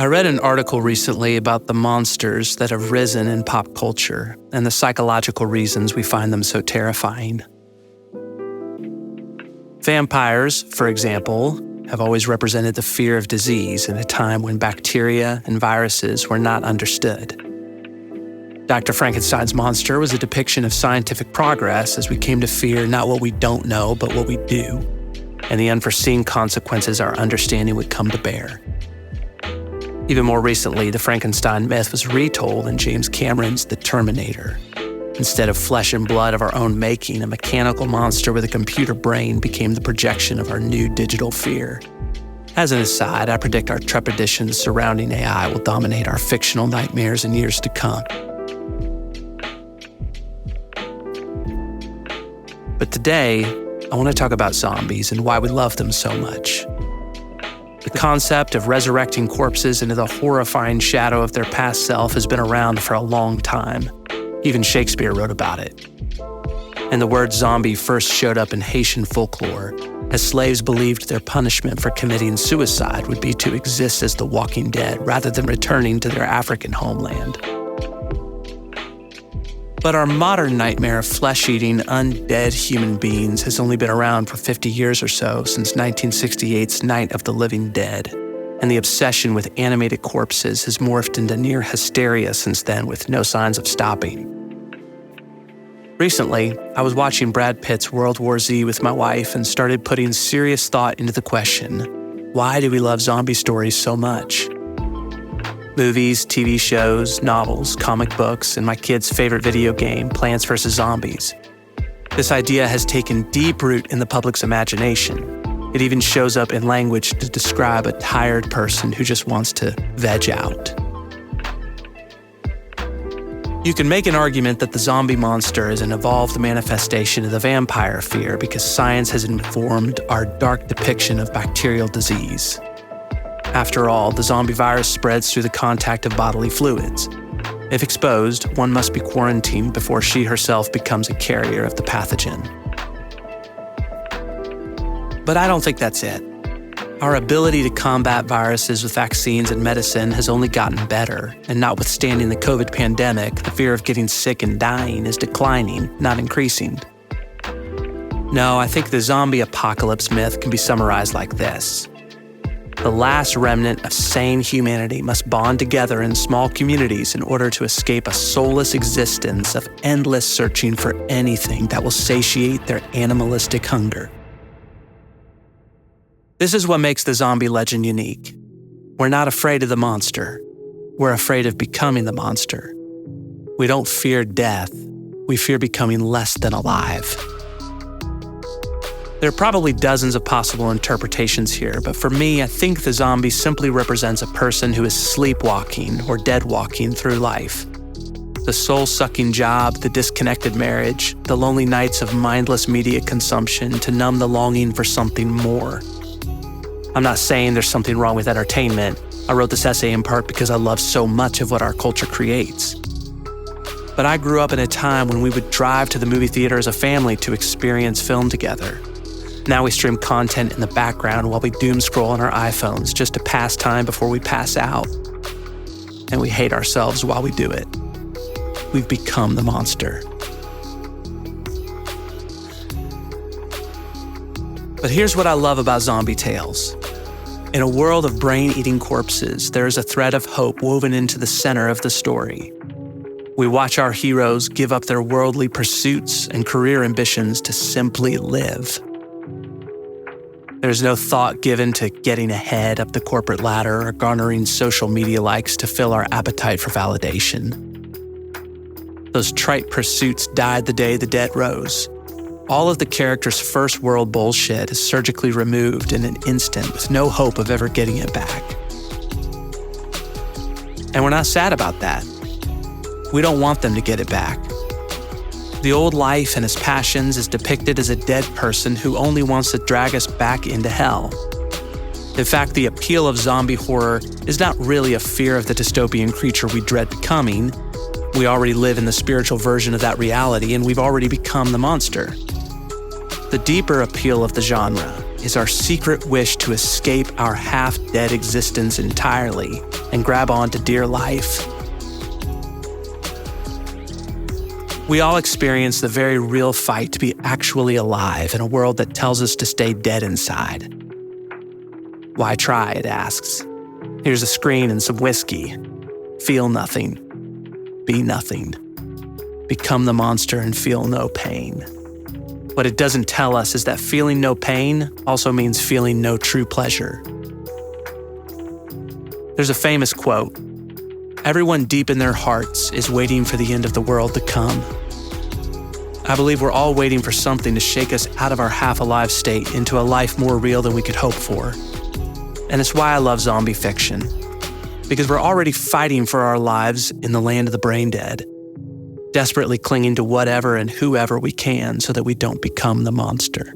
I read an article recently about the monsters that have risen in pop culture and the psychological reasons we find them so terrifying. Vampires, for example, have always represented the fear of disease in a time when bacteria and viruses were not understood. Dr. Frankenstein's monster was a depiction of scientific progress as we came to fear not what we don't know, but what we do, and the unforeseen consequences our understanding would come to bear. Even more recently, the Frankenstein myth was retold in James Cameron's The Terminator. Instead of flesh and blood of our own making, a mechanical monster with a computer brain became the projection of our new digital fear. As an aside, I predict our trepidations surrounding AI will dominate our fictional nightmares in years to come. But today, I want to talk about zombies and why we love them so much. The concept of resurrecting corpses into the horrifying shadow of their past self has been around for a long time. Even Shakespeare wrote about it. And the word zombie first showed up in Haitian folklore, as slaves believed their punishment for committing suicide would be to exist as the walking dead rather than returning to their African homeland. But our modern nightmare of flesh-eating, undead human beings has only been around for 50 years or so, since 1968's Night of the Living Dead, and the obsession with animated corpses has morphed into near hysteria since then, with no signs of stopping. Recently, I was watching Brad Pitt's World War Z with my wife and started putting serious thought into the question, why do we love zombie stories so much? Movies, TV shows, novels, comic books, and my kid's favorite video game, Plants vs. Zombies. This idea has taken deep root in the public's imagination. It even shows up in language to describe a tired person who just wants to veg out. You can make an argument that the zombie monster is an evolved manifestation of the vampire fear because science has informed our dark depiction of bacterial disease. After all, the zombie virus spreads through the contact of bodily fluids. If exposed, one must be quarantined before she herself becomes a carrier of the pathogen. But I don't think that's it. Our ability to combat viruses with vaccines and medicine has only gotten better, and notwithstanding the COVID pandemic, the fear of getting sick and dying is declining, not increasing. No, I think the zombie apocalypse myth can be summarized like this. The last remnant of sane humanity must bond together in small communities in order to escape a soulless existence of endless searching for anything that will satiate their animalistic hunger. This is what makes the zombie legend unique. We're not afraid of the monster. We're afraid of becoming the monster. We don't fear death. We fear becoming less than alive. There are probably dozens of possible interpretations here, but for me, I think the zombie simply represents a person who is sleepwalking or dead-walking through life. The soul-sucking job, the disconnected marriage, the lonely nights of mindless media consumption to numb the longing for something more. I'm not saying there's something wrong with entertainment. I wrote this essay in part because I love so much of what our culture creates. But I grew up in a time when we would drive to the movie theater as a family to experience film together. Now we stream content in the background while we doom scroll on our iPhones just to pass time before we pass out. And we hate ourselves while we do it. We've become the monster. But here's what I love about zombie tales. In a world of brain-eating corpses, there is a thread of hope woven into the center of the story. We watch our heroes give up their worldly pursuits and career ambitions to simply live. There's no thought given to getting ahead up the corporate ladder or garnering social media likes to fill our appetite for validation. Those trite pursuits died the day the dead rose. All of the characters' first world bullshit is surgically removed in an instant with no hope of ever getting it back. And we're not sad about that. We don't want them to get it back. The old life and his passions is depicted as a dead person who only wants to drag us back into hell. In fact, the appeal of zombie horror is not really a fear of the dystopian creature we dread becoming. We already live in the spiritual version of that reality, and we've already become the monster. The deeper appeal of the genre is our secret wish to escape our half-dead existence entirely and grab on to dear life. We all experience the very real fight to be actually alive in a world that tells us to stay dead inside. Why try, it asks. Here's a screen and some whiskey. Feel nothing. Be nothing. Become the monster and feel no pain. What it doesn't tell us is that feeling no pain also means feeling no true pleasure. There's a famous quote, "Everyone deep in their hearts is waiting for the end of the world to come." I believe we're all waiting for something to shake us out of our half-alive state into a life more real than we could hope for. And it's why I love zombie fiction, because we're already fighting for our lives in the land of the brain dead, desperately clinging to whatever and whoever we can so that we don't become the monster.